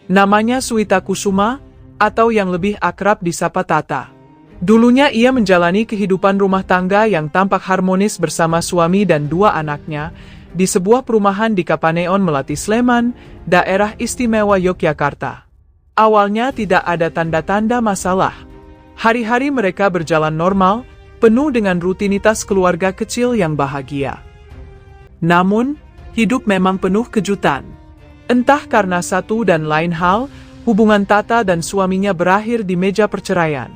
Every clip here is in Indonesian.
Namanya Suwita Kusuma, atau yang lebih akrab disapa Tata. Dulunya ia menjalani kehidupan rumah tangga yang tampak harmonis bersama suami dan dua anaknya, di sebuah perumahan di Kapaneon Melati Sleman, daerah istimewa Yogyakarta. Awalnya tidak ada tanda-tanda masalah. Hari-hari mereka berjalan normal, penuh dengan rutinitas keluarga kecil yang bahagia. Namun, hidup memang penuh kejutan. Entah karena satu dan lain hal, hubungan Tata dan suaminya berakhir di meja perceraian.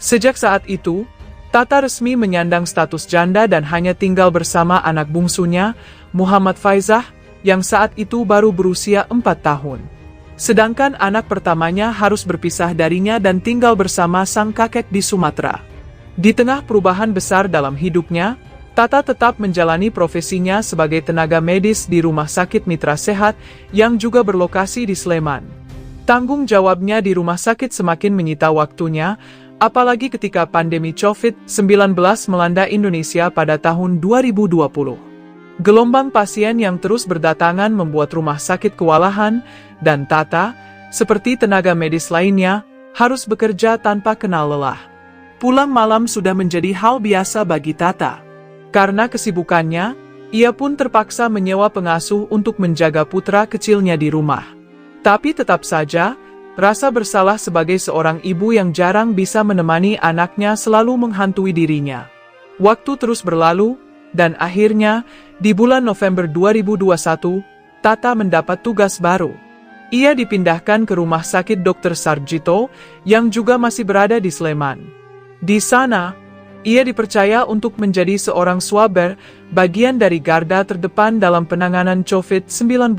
Sejak saat itu, Tata resmi menyandang status janda dan hanya tinggal bersama anak bungsunya, Muhammad Faizah, yang saat itu baru berusia 4 tahun. Sedangkan anak pertamanya harus berpisah darinya dan tinggal bersama sang kakek di Sumatera. Di tengah perubahan besar dalam hidupnya, Tata tetap menjalani profesinya sebagai tenaga medis di Rumah Sakit Mitra Sehat yang juga berlokasi di Sleman. Tanggung jawabnya di rumah sakit semakin menyita waktunya, apalagi ketika pandemi COVID-19 melanda Indonesia pada tahun 2020. Gelombang pasien yang terus berdatangan membuat rumah sakit kewalahan, dan Tata, seperti tenaga medis lainnya, harus bekerja tanpa kenal lelah. Pulang malam sudah menjadi hal biasa bagi Tata. Karena kesibukannya, ia pun terpaksa menyewa pengasuh untuk menjaga putra kecilnya di rumah. Tapi tetap saja, rasa bersalah sebagai seorang ibu yang jarang bisa menemani anaknya selalu menghantui dirinya. Waktu terus berlalu, dan akhirnya, di bulan November 2021, Tata mendapat tugas baru. Ia dipindahkan ke Rumah Sakit Dr. Sarjito, yang juga masih berada di Sleman. Di sana, ia dipercaya untuk menjadi seorang swaber, bagian dari garda terdepan dalam penanganan COVID-19.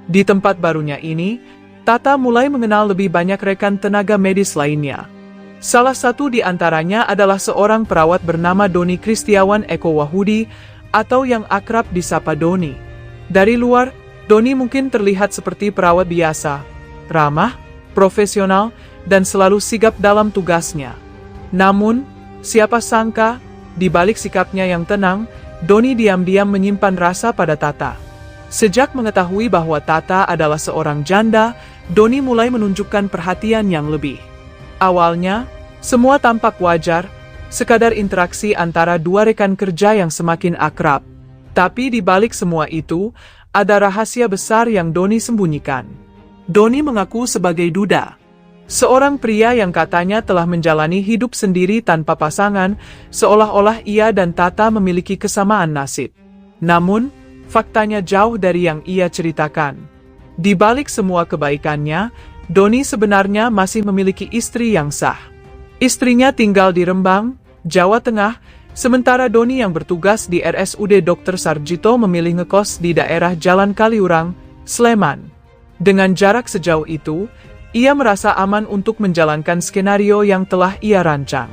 Di tempat barunya ini, Tata mulai mengenal lebih banyak rekan tenaga medis lainnya. Salah satu di antaranya adalah seorang perawat bernama Doni Kristiawan Eko Wahudi, atau yang akrab disapa Doni. Dari luar, Doni mungkin terlihat seperti perawat biasa, ramah, profesional, dan selalu sigap dalam tugasnya. Namun, siapa sangka, di balik sikapnya yang tenang, Doni diam-diam menyimpan rasa pada Tata. Sejak mengetahui bahwa Tata adalah seorang janda, Doni mulai menunjukkan perhatian yang lebih. Awalnya, semua tampak wajar, sekadar interaksi antara dua rekan kerja yang semakin akrab. Tapi di balik semua itu, ada rahasia besar yang Doni sembunyikan. Doni mengaku sebagai duda. Seorang pria yang katanya telah menjalani hidup sendiri tanpa pasangan, seolah-olah ia dan Tata memiliki kesamaan nasib. Namun, faktanya jauh dari yang ia ceritakan. Di balik semua kebaikannya, Doni sebenarnya masih memiliki istri yang sah. Istrinya tinggal di Rembang, Jawa Tengah, sementara Doni yang bertugas di RSUD Dr. Sarjito memilih ngekos di daerah Jalan Kaliurang, Sleman. Dengan jarak sejauh itu, ia merasa aman untuk menjalankan skenario yang telah ia rancang.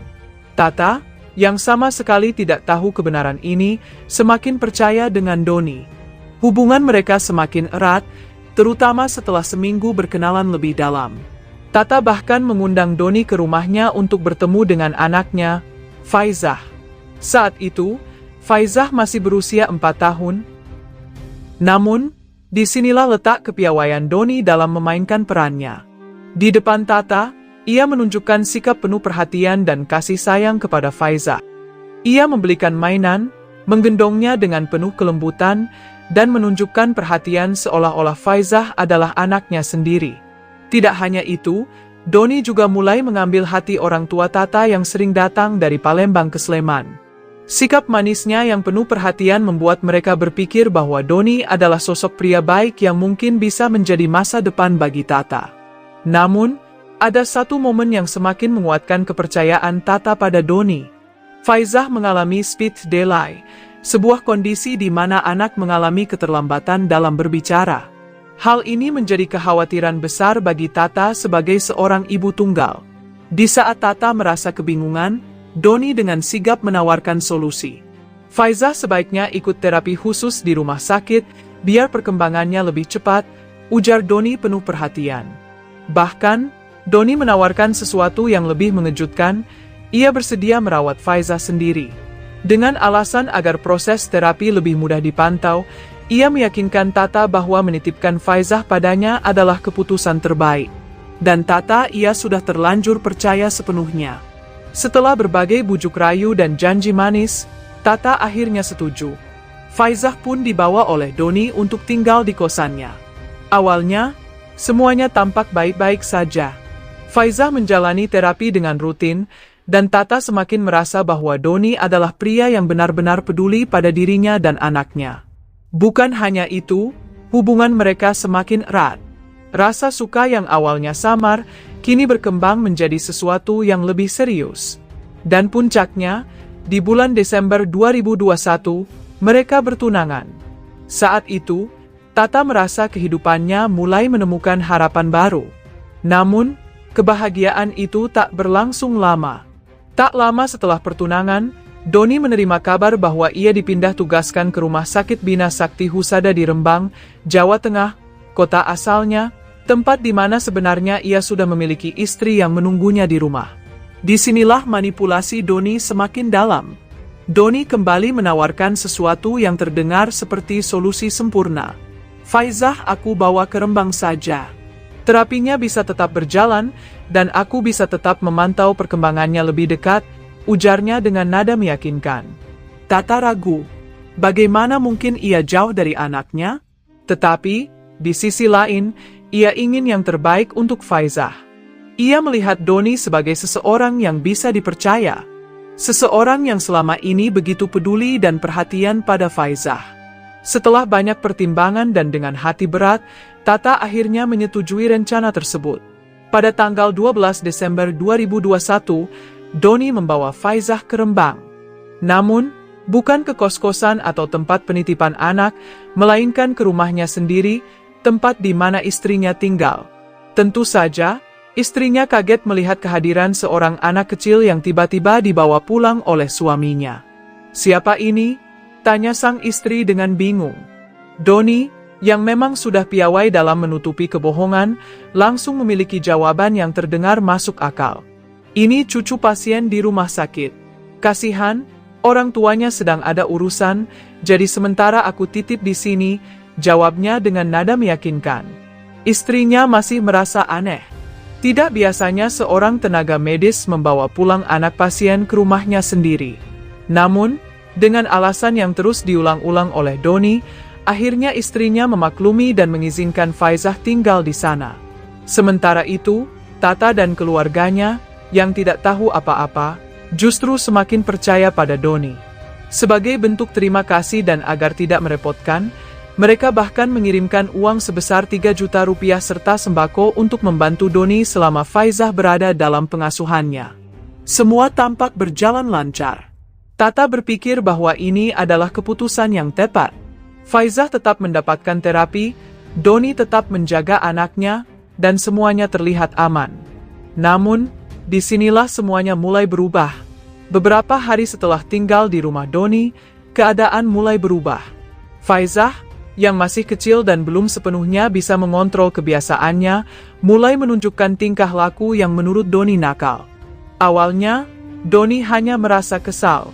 Tata, yang sama sekali tidak tahu kebenaran ini, semakin percaya dengan Doni. Hubungan mereka semakin erat, terutama setelah seminggu berkenalan lebih dalam. Tata bahkan mengundang Doni ke rumahnya untuk bertemu dengan anaknya, Faizah. Saat itu, Faizah masih berusia 4 tahun. Namun, disinilah letak kepiawaian Doni dalam memainkan perannya. Di depan Tata, ia menunjukkan sikap penuh perhatian dan kasih sayang kepada Faizah. Ia membelikan mainan, menggendongnya dengan penuh kelembutan, dan menunjukkan perhatian seolah-olah Faizah adalah anaknya sendiri. Tidak hanya itu, Doni juga mulai mengambil hati orang tua Tata yang sering datang dari Palembang ke Sleman. Sikap manisnya yang penuh perhatian membuat mereka berpikir bahwa Doni adalah sosok pria baik yang mungkin bisa menjadi masa depan bagi Tata. Namun, ada satu momen yang semakin menguatkan kepercayaan Tata pada Doni. Faizah mengalami speech delay, sebuah kondisi di mana anak mengalami keterlambatan dalam berbicara. Hal ini menjadi kekhawatiran besar bagi Tata sebagai seorang ibu tunggal. Di saat Tata merasa kebingungan, Doni dengan sigap menawarkan solusi. Faizah sebaiknya ikut terapi khusus di rumah sakit, biar perkembangannya lebih cepat, ujar Doni penuh perhatian. Bahkan, Doni menawarkan sesuatu yang lebih mengejutkan, ia bersedia merawat Faizah sendiri. Dengan alasan agar proses terapi lebih mudah dipantau, Ia meyakinkan Tata bahwa menitipkan Faizah padanya adalah keputusan terbaik. Dan Tata ia sudah terlanjur percaya sepenuhnya. Setelah berbagai bujuk rayu dan janji manis, Tata akhirnya setuju. Faizah pun dibawa oleh Doni untuk tinggal di kosannya. Awalnya, semuanya tampak baik-baik saja. Faizah menjalani terapi dengan rutin, dan Tata semakin merasa bahwa Doni adalah pria yang benar-benar peduli pada dirinya dan anaknya. Bukan hanya itu, hubungan mereka semakin erat. Rasa suka yang awalnya samar, kini berkembang menjadi sesuatu yang lebih serius. Dan puncaknya, di bulan Desember 2021, mereka bertunangan. Saat itu, Tata merasa kehidupannya mulai menemukan harapan baru. Namun, kebahagiaan itu tak berlangsung lama. Tak lama setelah pertunangan, Doni menerima kabar bahwa ia dipindah tugaskan ke Rumah Sakit Bina Sakti Husada di Rembang, Jawa Tengah, kota asalnya, tempat di mana sebenarnya ia sudah memiliki istri yang menunggunya di rumah. Disinilah manipulasi Doni semakin dalam. Doni kembali menawarkan sesuatu yang terdengar seperti solusi sempurna. Faizah aku bawa ke Rembang saja. Terapinya bisa tetap berjalan, dan aku bisa tetap memantau perkembangannya lebih dekat, ujarnya dengan nada meyakinkan. Tata ragu. Bagaimana mungkin ia jauh dari anaknya? Tetapi, di sisi lain, ia ingin yang terbaik untuk Faizah. Ia melihat Doni sebagai seseorang yang bisa dipercaya. Seseorang yang selama ini begitu peduli dan perhatian pada Faizah. Setelah banyak pertimbangan dan dengan hati berat, Tata akhirnya menyetujui rencana tersebut. Pada tanggal 12 Desember 2021, Doni membawa Faizah ke Rembang. Namun, bukan ke kos-kosan atau tempat penitipan anak, melainkan ke rumahnya sendiri, tempat di mana istrinya tinggal. Tentu saja, istrinya kaget melihat kehadiran seorang anak kecil yang tiba-tiba dibawa pulang oleh suaminya. "Siapa ini?" tanya sang istri dengan bingung. Doni, yang memang sudah piawai dalam menutupi kebohongan, langsung memiliki jawaban yang terdengar masuk akal. "Ini cucu pasien di rumah sakit. Kasihan, orang tuanya sedang ada urusan, jadi sementara aku titip di sini," jawabnya dengan nada meyakinkan. Istrinya masih merasa aneh. Tidak biasanya seorang tenaga medis membawa pulang anak pasien ke rumahnya sendiri. Namun, dengan alasan yang terus diulang-ulang oleh Doni, akhirnya istrinya memaklumi dan mengizinkan Faizah tinggal di sana. Sementara itu, Tata dan keluarganya, yang tidak tahu apa-apa, justru semakin percaya pada Doni. Sebagai bentuk terima kasih dan agar tidak merepotkan, mereka bahkan mengirimkan uang sebesar 3 juta rupiah serta sembako untuk membantu Doni selama Faizah berada dalam pengasuhannya. Semua tampak berjalan lancar. Tata berpikir bahwa ini adalah keputusan yang tepat. Faizah tetap mendapatkan terapi, Doni tetap menjaga anaknya, dan semuanya terlihat aman. Namun, disinilah semuanya mulai berubah. Beberapa hari setelah tinggal di rumah Doni, keadaan mulai berubah. Faizah, yang masih kecil dan belum sepenuhnya bisa mengontrol kebiasaannya, mulai menunjukkan tingkah laku yang menurut Doni nakal. Awalnya, Doni hanya merasa kesal.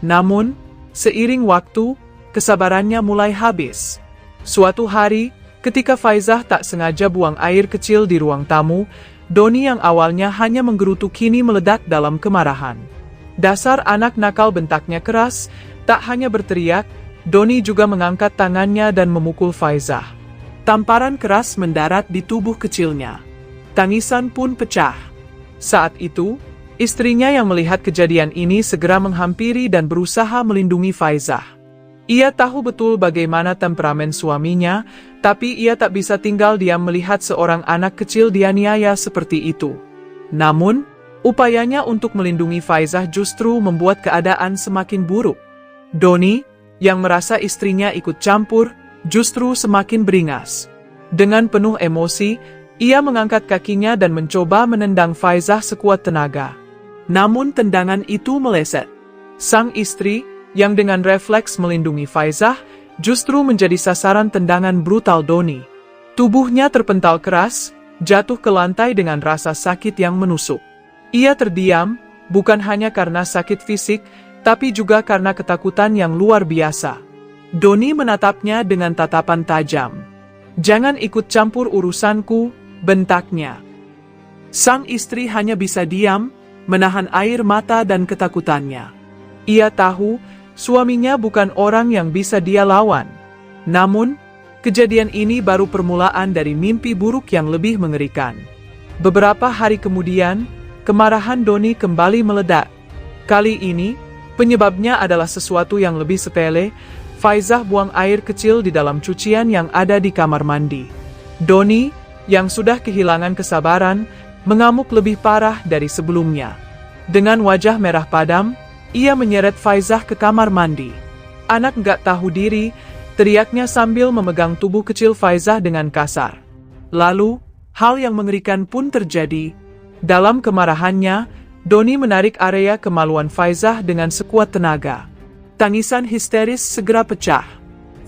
Namun, seiring waktu, kesabarannya mulai habis. Suatu hari, ketika Faizah tak sengaja buang air kecil di ruang tamu, Doni yang awalnya hanya menggerutu kini meledak dalam kemarahan. "Dasar anak nakal," bentaknya keras. Tak hanya berteriak, Doni juga mengangkat tangannya dan memukul Faizah. Tamparan keras mendarat di tubuh kecilnya. Tangisan pun pecah. Saat itu, istrinya yang melihat kejadian ini segera menghampiri dan berusaha melindungi Faizah. Ia tahu betul bagaimana temperamen suaminya, tapi ia tak bisa tinggal diam melihat seorang anak kecil dianiaya seperti itu. Namun, upayanya untuk melindungi Faizah justru membuat keadaan semakin buruk. Doni, yang merasa istrinya ikut campur, justru semakin beringas. Dengan penuh emosi, ia mengangkat kakinya dan mencoba menendang Faizah sekuat tenaga. Namun tendangan itu meleset. Sang istri, yang dengan refleks melindungi Faizah, justru menjadi sasaran tendangan brutal Doni. Tubuhnya terpental keras, jatuh ke lantai dengan rasa sakit yang menusuk. Ia terdiam, bukan hanya karena sakit fisik, tapi juga karena ketakutan yang luar biasa. Doni menatapnya dengan tatapan tajam. "Jangan ikut campur urusanku," bentaknya. Sang istri hanya bisa diam, menahan air mata dan ketakutannya. Ia tahu suaminya bukan orang yang bisa dia lawan. Namun, kejadian ini baru permulaan dari mimpi buruk yang lebih mengerikan. Beberapa hari kemudian, kemarahan Doni kembali meledak. Kali ini, penyebabnya adalah sesuatu yang lebih sepele. Faizah buang air kecil di dalam cucian yang ada di kamar mandi. Doni, yang sudah kehilangan kesabaran, mengamuk lebih parah dari sebelumnya. Dengan wajah merah padam, ia menyeret Faizah ke kamar mandi. "Anak nggak tahu diri," teriaknya sambil memegang tubuh kecil Faizah dengan kasar. Lalu, hal yang mengerikan pun terjadi. Dalam kemarahannya, Doni menarik area kemaluan Faizah dengan sekuat tenaga. Tangisan histeris segera pecah.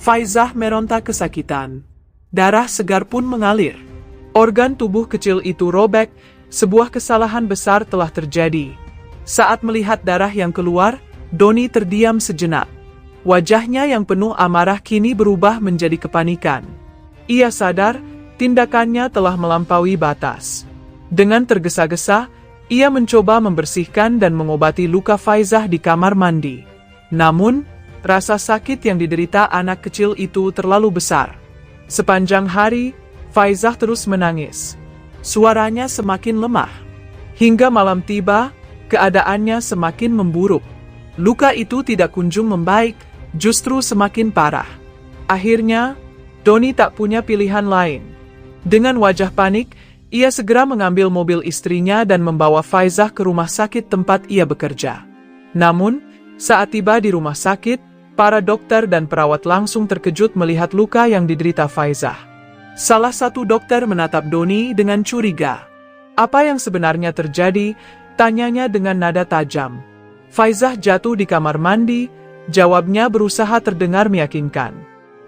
Faizah meronta kesakitan. Darah segar pun mengalir. Organ tubuh kecil itu robek, sebuah kesalahan besar telah terjadi. Saat melihat darah yang keluar, Doni terdiam sejenak. Wajahnya yang penuh amarah kini berubah menjadi kepanikan. Ia sadar, tindakannya telah melampaui batas. Dengan tergesa-gesa, ia mencoba membersihkan dan mengobati luka Faizah di kamar mandi. Namun, rasa sakit yang diderita anak kecil itu terlalu besar. Sepanjang hari, Faizah terus menangis. Suaranya semakin lemah. Hingga malam tiba, keadaannya semakin memburuk. Luka itu tidak kunjung membaik, justru semakin parah. Akhirnya, Doni tak punya pilihan lain. Dengan wajah panik, ia segera mengambil mobil istrinya dan membawa Faizah ke rumah sakit tempat ia bekerja. Namun, saat tiba di rumah sakit, para dokter dan perawat langsung terkejut melihat luka yang diderita Faizah. Salah satu dokter menatap Doni dengan curiga. "Apa yang sebenarnya terjadi?" tanyanya dengan nada tajam. "Faizah jatuh di kamar mandi," jawabnya berusaha terdengar meyakinkan.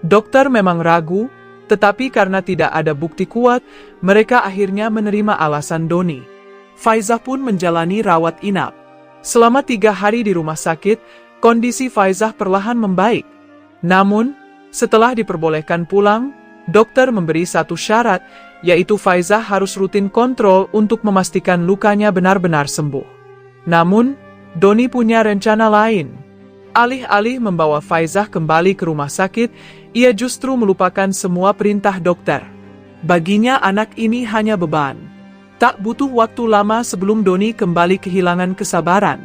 Dokter memang ragu, tetapi karena tidak ada bukti kuat, mereka akhirnya menerima alasan Doni. Faizah pun menjalani rawat inap. Selama 3 hari di rumah sakit, kondisi Faizah perlahan membaik. Namun, setelah diperbolehkan pulang, dokter memberi satu syarat, yaitu Faizah harus rutin kontrol untuk memastikan lukanya benar-benar sembuh. Namun, Doni punya rencana lain. Alih-alih membawa Faizah kembali ke rumah sakit, ia justru melupakan semua perintah dokter. Baginya anak ini hanya beban. Tak butuh waktu lama sebelum Doni kembali kehilangan kesabaran.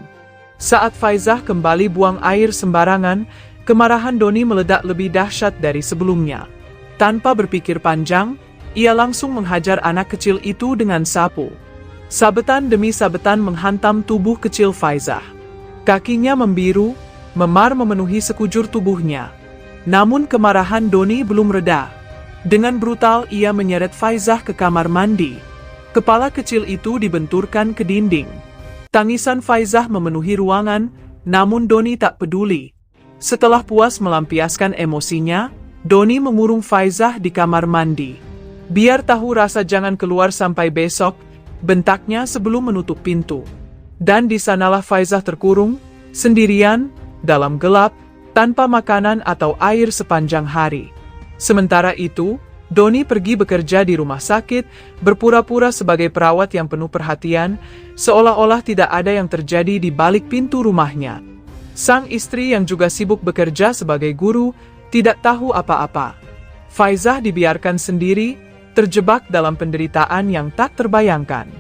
Saat Faizah kembali buang air sembarangan, kemarahan Doni meledak lebih dahsyat dari sebelumnya. Tanpa berpikir panjang, ia langsung menghajar anak kecil itu dengan sapu. Sabetan demi sabetan menghantam tubuh kecil Faizah. Kakinya membiru, memar memenuhi sekujur tubuhnya. Namun kemarahan Doni belum reda. Dengan brutal ia menyeret Faizah ke kamar mandi. Kepala kecil itu dibenturkan ke dinding. Tangisan Faizah memenuhi ruangan, namun Doni tak peduli. Setelah puas melampiaskan emosinya, Doni mengurung Faizah di kamar mandi. "Biar tahu rasa jangan keluar sampai besok," bentaknya sebelum menutup pintu. Dan di sanalah Faizah terkurung, sendirian, dalam gelap, tanpa makanan atau air sepanjang hari. Sementara itu, Doni pergi bekerja di rumah sakit, berpura-pura sebagai perawat yang penuh perhatian, seolah-olah tidak ada yang terjadi di balik pintu rumahnya. Sang istri yang juga sibuk bekerja sebagai guru, tidak tahu apa-apa. Faizah dibiarkan sendiri, terjebak dalam penderitaan yang tak terbayangkan.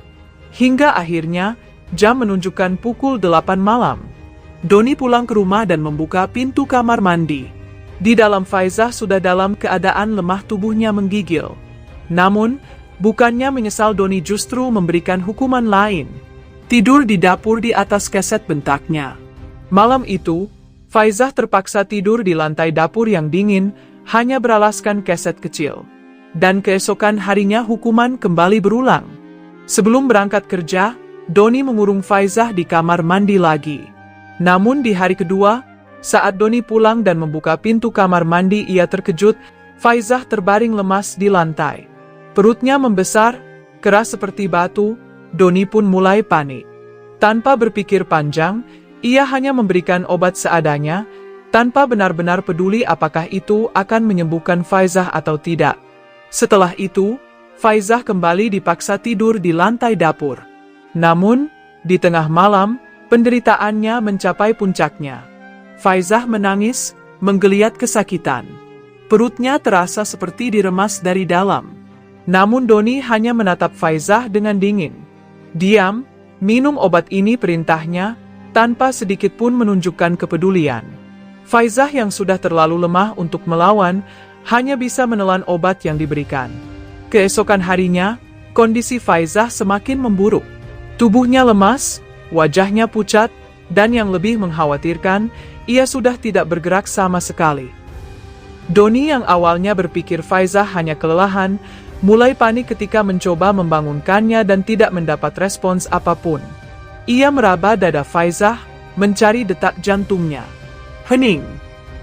Hingga akhirnya, jam menunjukkan pukul 8 malam. Doni pulang ke rumah dan membuka pintu kamar mandi. Di dalam Faizah sudah dalam keadaan lemah, tubuhnya menggigil. Namun, bukannya menyesal, Doni justru memberikan hukuman lain. Tidur di dapur di atas keset, bentaknya. Malam itu, Faizah terpaksa tidur di lantai dapur yang dingin, hanya beralaskan keset kecil. Dan keesokan harinya hukuman kembali berulang. Sebelum berangkat kerja, Doni mengurung Faizah di kamar mandi lagi. Namun di hari kedua, saat Doni pulang dan membuka pintu kamar mandi, ia terkejut. Faizah terbaring lemas di lantai. Perutnya membesar, keras seperti batu. Doni pun mulai panik. Tanpa berpikir panjang, ia hanya memberikan obat seadanya. tanpa benar-benar peduli apakah itu akan menyembuhkan Faizah atau tidak. Setelah itu, Faizah kembali dipaksa tidur di lantai dapur. Namun, di tengah malam, penderitaannya mencapai puncaknya. Faizah menangis, menggeliat kesakitan. Perutnya terasa seperti diremas dari dalam. Namun Doni hanya menatap Faizah dengan dingin. "Diam, minum obat ini," perintahnya, tanpa sedikit pun menunjukkan kepedulian. Faizah yang sudah terlalu lemah untuk melawan, hanya bisa menelan obat yang diberikan. Keesokan harinya, kondisi Faizah semakin memburuk. Tubuhnya lemas, wajahnya pucat, dan yang lebih mengkhawatirkan, ia sudah tidak bergerak sama sekali. Doni yang awalnya berpikir Faizah hanya kelelahan, mulai panik ketika mencoba membangunkannya dan tidak mendapat respons apapun. Ia meraba dada Faizah, mencari detak jantungnya. Hening.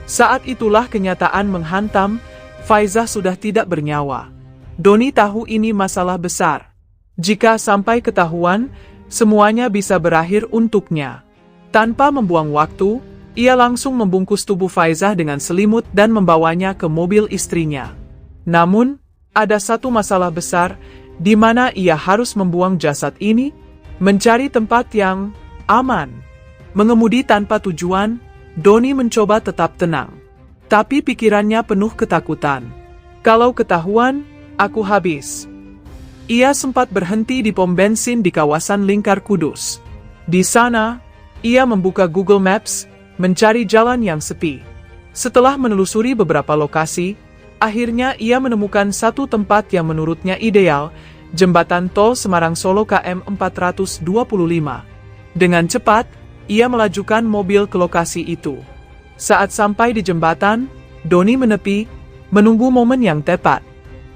Saat itulah kenyataan menghantam, Faizah sudah tidak bernyawa. Doni tahu ini masalah besar. Jika sampai ketahuan, semuanya bisa berakhir untuknya. Tanpa membuang waktu, ia langsung membungkus tubuh Faizah dengan selimut dan membawanya ke mobil istrinya. Namun, ada satu masalah besar, di mana ia harus membuang jasad ini, mencari tempat yang aman. Mengemudi tanpa tujuan, Doni mencoba tetap tenang. Tapi pikirannya penuh ketakutan. Kalau ketahuan, aku habis. Ia sempat berhenti di pom bensin di kawasan Lingkar Kudus. Di sana, ia membuka Google Maps, mencari jalan yang sepi. Setelah menelusuri beberapa lokasi, akhirnya ia menemukan satu tempat yang menurutnya ideal, jembatan tol Semarang-Solo KM 425. Dengan cepat, ia melajukan mobil ke lokasi itu. Saat sampai di jembatan, Doni menepi, menunggu momen yang tepat.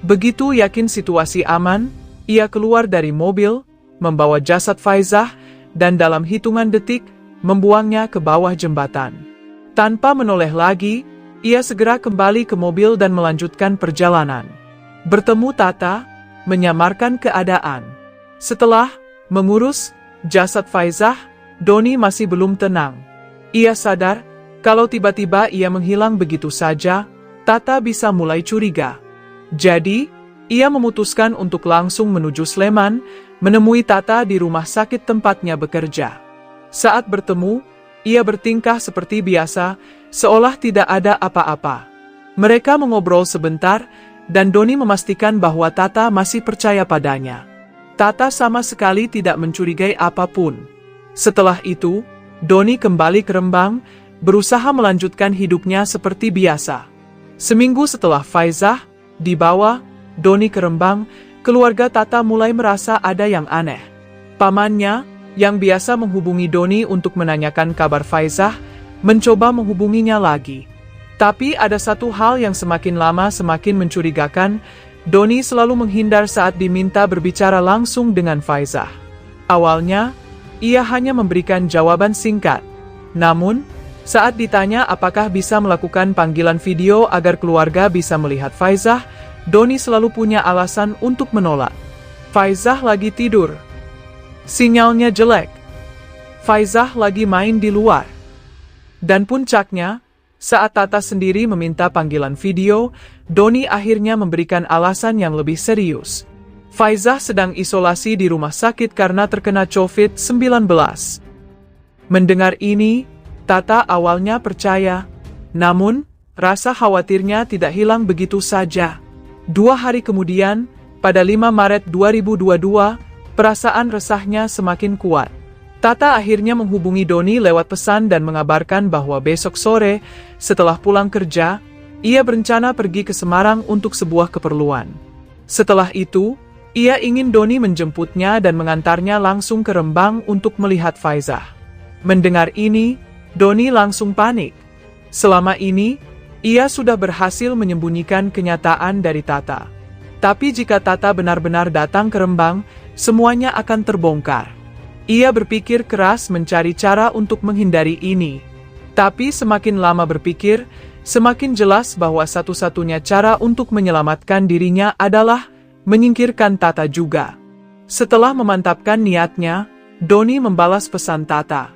Begitu yakin situasi aman, ia keluar dari mobil, membawa jasad Faizah, dan dalam hitungan detik, membuangnya ke bawah jembatan. Tanpa menoleh lagi, ia segera kembali ke mobil dan melanjutkan perjalanan. Bertemu Tata, menyamarkan keadaan. Setelah mengurus jasad Faizah, Doni masih belum tenang. Ia sadar, kalau tiba-tiba ia menghilang begitu saja, Tata bisa mulai curiga. Jadi, ia memutuskan untuk langsung menuju Sleman, menemui Tata di rumah sakit tempatnya bekerja. Saat bertemu, ia bertingkah seperti biasa, seolah tidak ada apa-apa. Mereka mengobrol sebentar, dan Doni memastikan bahwa Tata masih percaya padanya. Tata sama sekali tidak mencurigai apapun. Setelah itu, Doni kembali ke Rembang, berusaha melanjutkan hidupnya seperti biasa. Seminggu setelah Faizah dibawa Doni ke Rembang, keluarga Tata mulai merasa ada yang aneh. Pamannya, yang biasa menghubungi Doni untuk menanyakan kabar Faizah, mencoba menghubunginya lagi. Tapi ada satu hal yang semakin lama semakin mencurigakan, Doni selalu menghindar saat diminta berbicara langsung dengan Faizah. Awalnya, ia hanya memberikan jawaban singkat. Namun, saat ditanya apakah bisa melakukan panggilan video agar keluarga bisa melihat Faizah, Doni selalu punya alasan untuk menolak. Faizah lagi tidur. Sinyalnya jelek. Faizah lagi main di luar. Dan puncaknya, saat Tata sendiri meminta panggilan video, Doni akhirnya memberikan alasan yang lebih serius. Faizah sedang isolasi di rumah sakit karena terkena COVID-19. Mendengar ini, Tata awalnya percaya. Namun, rasa khawatirnya tidak hilang begitu saja. 2 hari kemudian, pada 5 Maret 2022, perasaan resahnya semakin kuat. Tata akhirnya menghubungi Doni lewat pesan dan mengabarkan bahwa besok sore, setelah pulang kerja, ia berencana pergi ke Semarang untuk sebuah keperluan. Setelah itu, ia ingin Doni menjemputnya dan mengantarnya langsung ke Rembang untuk melihat Faizah. Mendengar ini, Doni langsung panik. Selama ini, ia sudah berhasil menyembunyikan kenyataan dari Tata. Tapi jika Tata benar-benar datang ke Rembang, semuanya akan terbongkar. Ia berpikir keras mencari cara untuk menghindari ini. Tapi semakin lama berpikir, semakin jelas bahwa satu-satunya cara untuk menyelamatkan dirinya adalah menyingkirkan Tata juga. Setelah memantapkan niatnya, Doni membalas pesan Tata.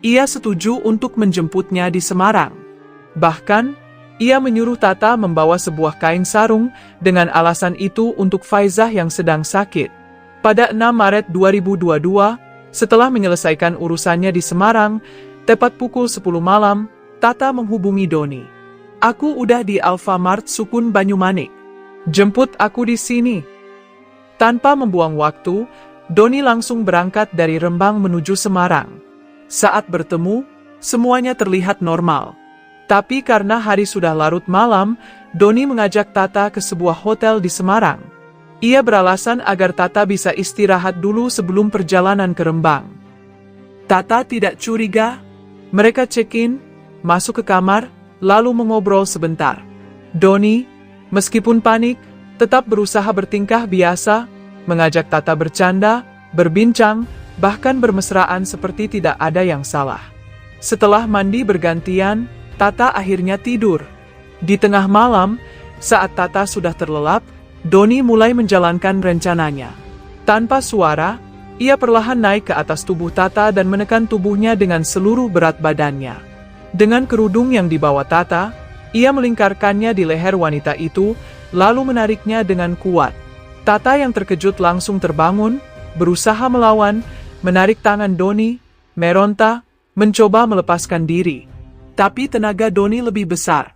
Ia setuju untuk menjemputnya di Semarang. Bahkan, ia menyuruh Tata membawa sebuah kain sarung dengan alasan itu untuk Faizah yang sedang sakit. Pada 6 Maret 2022, setelah menyelesaikan urusannya di Semarang, tepat pukul 10 malam, Tata menghubungi Doni. "Aku udah di Alfamart Sukun Banyumanik. Jemput aku di sini." Tanpa membuang waktu, Doni langsung berangkat dari Rembang menuju Semarang. Saat bertemu, semuanya terlihat normal. Tapi karena hari sudah larut malam, Doni mengajak Tata ke sebuah hotel di Semarang. Ia beralasan agar Tata bisa istirahat dulu sebelum perjalanan ke Rembang. Tata tidak curiga. Mereka check-in, masuk ke kamar, lalu mengobrol sebentar. Doni, meskipun panik, tetap berusaha bertingkah biasa, mengajak Tata bercanda, berbincang, bahkan bermesraan seperti tidak ada yang salah. Setelah mandi bergantian, Tata akhirnya tidur. Di tengah malam, saat Tata sudah terlelap, Doni mulai menjalankan rencananya. Tanpa suara, ia perlahan naik ke atas tubuh Tata dan menekan tubuhnya dengan seluruh berat badannya. Dengan kerudung yang dibawa Tata, ia melingkarkannya di leher wanita itu, lalu menariknya dengan kuat. Tata yang terkejut langsung terbangun, berusaha melawan, menarik tangan Doni, meronta, mencoba melepaskan diri. Tapi tenaga Doni lebih besar.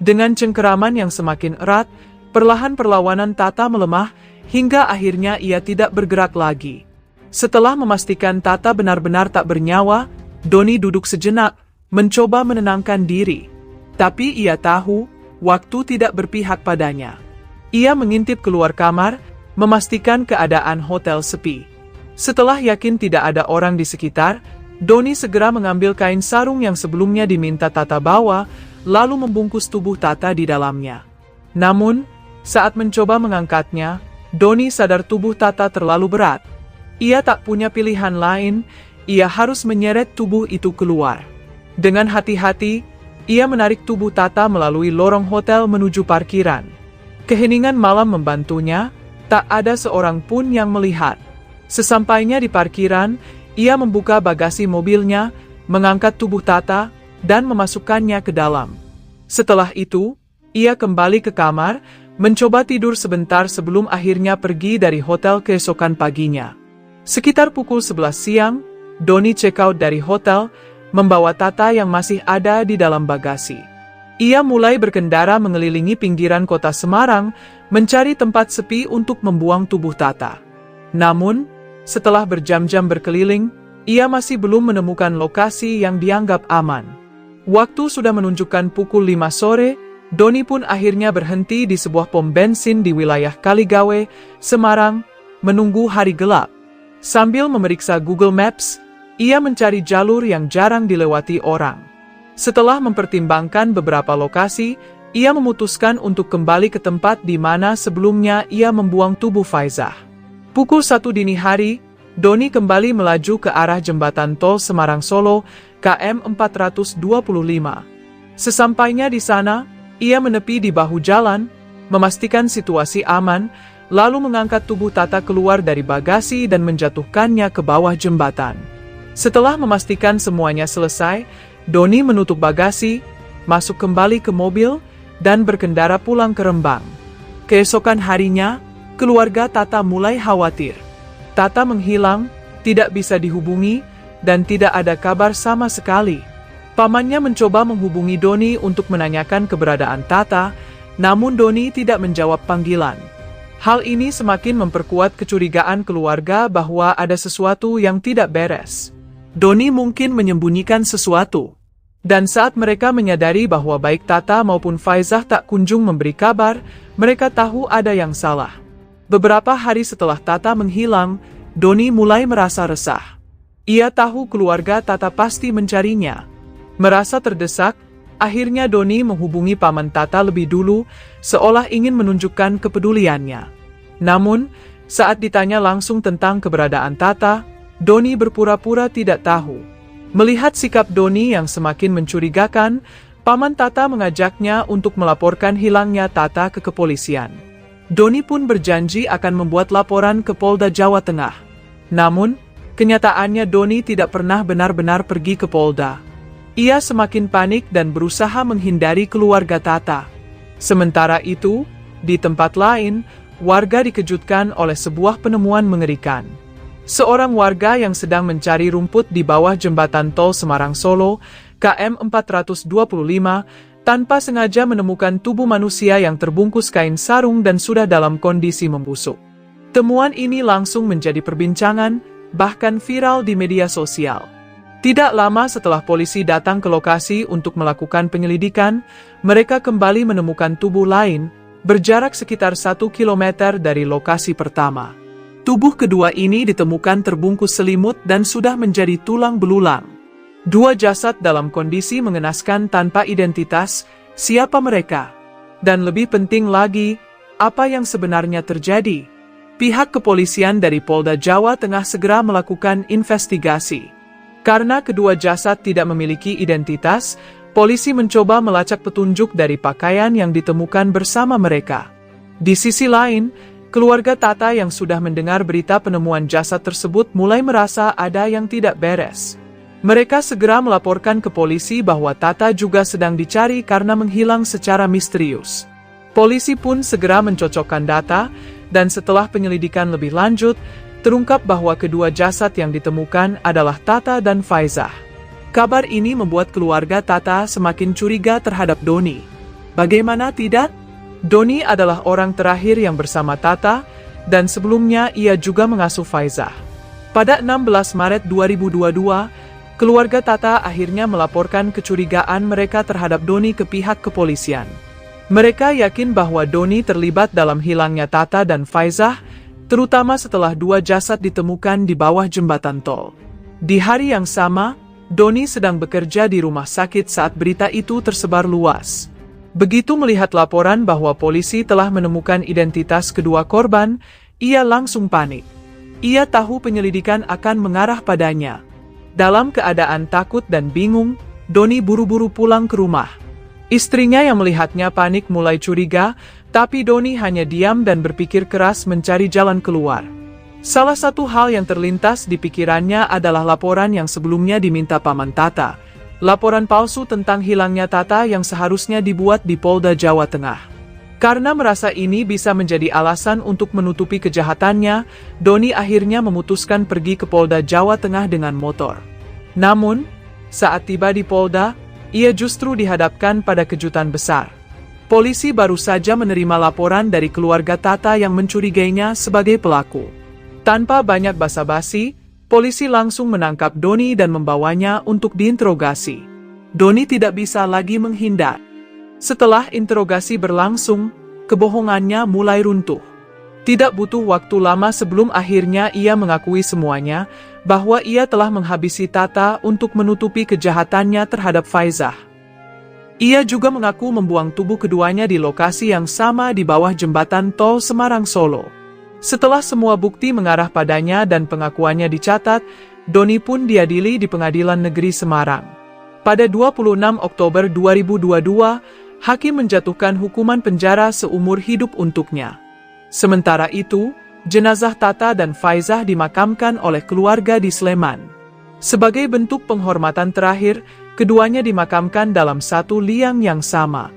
Dengan cengkeraman yang semakin erat, perlahan perlawanan Tata melemah, hingga akhirnya ia tidak bergerak lagi. Setelah memastikan Tata benar-benar tak bernyawa, Doni duduk sejenak, mencoba menenangkan diri. Tapi ia tahu, waktu tidak berpihak padanya. Ia mengintip keluar kamar, memastikan keadaan hotel sepi. Setelah yakin tidak ada orang di sekitar, Doni segera mengambil kain sarung yang sebelumnya diminta Tata bawa, lalu membungkus tubuh Tata di dalamnya. Namun, saat mencoba mengangkatnya, Doni sadar tubuh Tata terlalu berat. Ia tak punya pilihan lain, ia harus menyeret tubuh itu keluar. Dengan hati-hati, ia menarik tubuh Tata melalui lorong hotel menuju parkiran. Keheningan malam membantunya, tak ada seorang pun yang melihat. Sesampainya di parkiran, ia membuka bagasi mobilnya, mengangkat tubuh Tata, dan memasukkannya ke dalam. Setelah itu, ia kembali ke kamar, mencoba tidur sebentar sebelum akhirnya pergi dari hotel keesokan paginya. Sekitar pukul 11 siang, Doni check out dari hotel, membawa Tata yang masih ada di dalam bagasi. Ia mulai berkendara mengelilingi pinggiran kota Semarang, mencari tempat sepi untuk membuang tubuh Tata. Namun, setelah berjam-jam berkeliling, ia masih belum menemukan lokasi yang dianggap aman. Waktu sudah menunjukkan pukul 5 sore, Doni pun akhirnya berhenti di sebuah pom bensin di wilayah Kaligawe, Semarang, menunggu hari gelap. Sambil memeriksa Google Maps, ia mencari jalur yang jarang dilewati orang. Setelah mempertimbangkan beberapa lokasi, ia memutuskan untuk kembali ke tempat di mana sebelumnya ia membuang tubuh Faizah. Pukul 1 dini hari, Doni kembali melaju ke arah jembatan tol Semarang-Solo, KM 425. Sesampainya di sana, ia menepi di bahu jalan, memastikan situasi aman, lalu mengangkat tubuh Tata keluar dari bagasi dan menjatuhkannya ke bawah jembatan. Setelah memastikan semuanya selesai, Doni menutup bagasi, masuk kembali ke mobil, dan berkendara pulang ke Rembang. Keesokan harinya, keluarga Tata mulai khawatir. Tata menghilang, tidak bisa dihubungi, dan tidak ada kabar sama sekali. Pamannya mencoba menghubungi Doni untuk menanyakan keberadaan Tata, namun Doni tidak menjawab panggilan. Hal ini semakin memperkuat kecurigaan keluarga bahwa ada sesuatu yang tidak beres. Doni mungkin menyembunyikan sesuatu. Dan saat mereka menyadari bahwa baik Tata maupun Faizah tak kunjung memberi kabar, mereka tahu ada yang salah. Beberapa hari setelah Tata menghilang, Doni mulai merasa resah. Ia tahu keluarga Tata pasti mencarinya. Merasa terdesak, akhirnya Doni menghubungi paman Tata lebih dulu, seolah ingin menunjukkan kepeduliannya. Namun, saat ditanya langsung tentang keberadaan Tata, Doni berpura-pura tidak tahu. Melihat sikap Doni yang semakin mencurigakan, paman Tata mengajaknya untuk melaporkan hilangnya Tata ke kepolisian. Doni pun berjanji akan membuat laporan ke Polda Jawa Tengah. Namun, kenyataannya Doni tidak pernah benar-benar pergi ke Polda. Ia semakin panik dan berusaha menghindari keluarga Tata. Sementara itu, di tempat lain, warga dikejutkan oleh sebuah penemuan mengerikan. Seorang warga yang sedang mencari rumput di bawah jembatan tol Semarang-Solo, KM 425, tanpa sengaja menemukan tubuh manusia yang terbungkus kain sarung dan sudah dalam kondisi membusuk. Temuan ini langsung menjadi perbincangan, bahkan viral di media sosial. Tidak lama setelah polisi datang ke lokasi untuk melakukan penyelidikan, mereka kembali menemukan tubuh lain, berjarak sekitar 1 km dari lokasi pertama. Tubuh kedua ini ditemukan terbungkus selimut dan sudah menjadi tulang belulang. Dua jasad dalam kondisi mengenaskan tanpa identitas, siapa mereka? Dan lebih penting lagi, apa yang sebenarnya terjadi? Pihak kepolisian dari Polda Jawa Tengah segera melakukan investigasi. Karena kedua jasad tidak memiliki identitas, polisi mencoba melacak petunjuk dari pakaian yang ditemukan bersama mereka. Di sisi lain, keluarga Tata yang sudah mendengar berita penemuan jasad tersebut mulai merasa ada yang tidak beres. Mereka segera melaporkan ke polisi bahwa Tata juga sedang dicari karena menghilang secara misterius. Polisi pun segera mencocokkan data, dan setelah penyelidikan lebih lanjut, terungkap bahwa kedua jasad yang ditemukan adalah Tata dan Faizah. Kabar ini membuat keluarga Tata semakin curiga terhadap Doni. Bagaimana tidak? Doni adalah orang terakhir yang bersama Tata, dan sebelumnya ia juga mengasuh Faizah. Pada 16 Maret 2022, keluarga Tata akhirnya melaporkan kecurigaan mereka terhadap Doni ke pihak kepolisian. Mereka yakin bahwa Doni terlibat dalam hilangnya Tata dan Faizah, terutama setelah dua jasad ditemukan di bawah jembatan tol. Di hari yang sama, Doni sedang bekerja di rumah sakit saat berita itu tersebar luas. Begitu melihat laporan bahwa polisi telah menemukan identitas kedua korban, ia langsung panik. Ia tahu penyelidikan akan mengarah padanya. Dalam keadaan takut dan bingung, Doni buru-buru pulang ke rumah. Istrinya yang melihatnya panik mulai curiga, tapi Doni hanya diam dan berpikir keras mencari jalan keluar. Salah satu hal yang terlintas di pikirannya adalah laporan yang sebelumnya diminta Paman Tata. Laporan palsu tentang hilangnya Tata yang seharusnya dibuat di Polda Jawa Tengah. Karena merasa ini bisa menjadi alasan untuk menutupi kejahatannya, Doni akhirnya memutuskan pergi ke Polda Jawa Tengah dengan motor. Namun, saat tiba di Polda, ia justru dihadapkan pada kejutan besar. Polisi baru saja menerima laporan dari keluarga Tata yang mencurigainya sebagai pelaku. Tanpa banyak basa-basi, polisi langsung menangkap Doni dan membawanya untuk diinterogasi. Doni tidak bisa lagi menghindar. Setelah interogasi berlangsung, kebohongannya mulai runtuh. Tidak butuh waktu lama sebelum akhirnya ia mengakui semuanya, bahwa ia telah menghabisi Tata untuk menutupi kejahatannya terhadap Faizah. Ia juga mengaku membuang tubuh keduanya di lokasi yang sama di bawah jembatan tol Semarang-Solo. Setelah semua bukti mengarah padanya dan pengakuannya dicatat, Doni pun diadili di Pengadilan Negeri Semarang. Pada 26 Oktober 2022, hakim menjatuhkan hukuman penjara seumur hidup untuknya. Sementara itu, jenazah Tata dan Faizah dimakamkan oleh keluarga di Sleman. Sebagai bentuk penghormatan terakhir, keduanya dimakamkan dalam satu liang yang sama.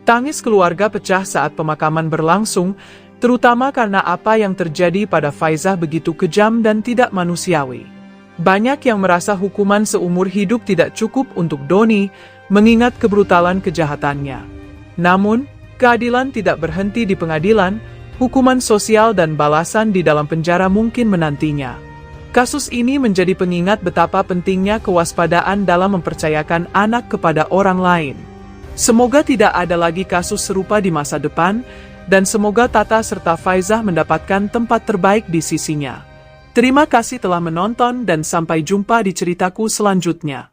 Tangis keluarga pecah saat pemakaman berlangsung, terutama karena apa yang terjadi pada Faizah begitu kejam dan tidak manusiawi. Banyak yang merasa hukuman seumur hidup tidak cukup untuk Doni, mengingat kebrutalan kejahatannya. Namun, keadilan tidak berhenti di pengadilan. Hukuman sosial dan balasan di dalam penjara mungkin menantinya. Kasus ini menjadi pengingat betapa pentingnya kewaspadaan dalam mempercayakan anak kepada orang lain. Semoga tidak ada lagi kasus serupa di masa depan, dan semoga Tata serta Faizah mendapatkan tempat terbaik di sisinya. Terima kasih telah menonton dan sampai jumpa di ceritaku selanjutnya.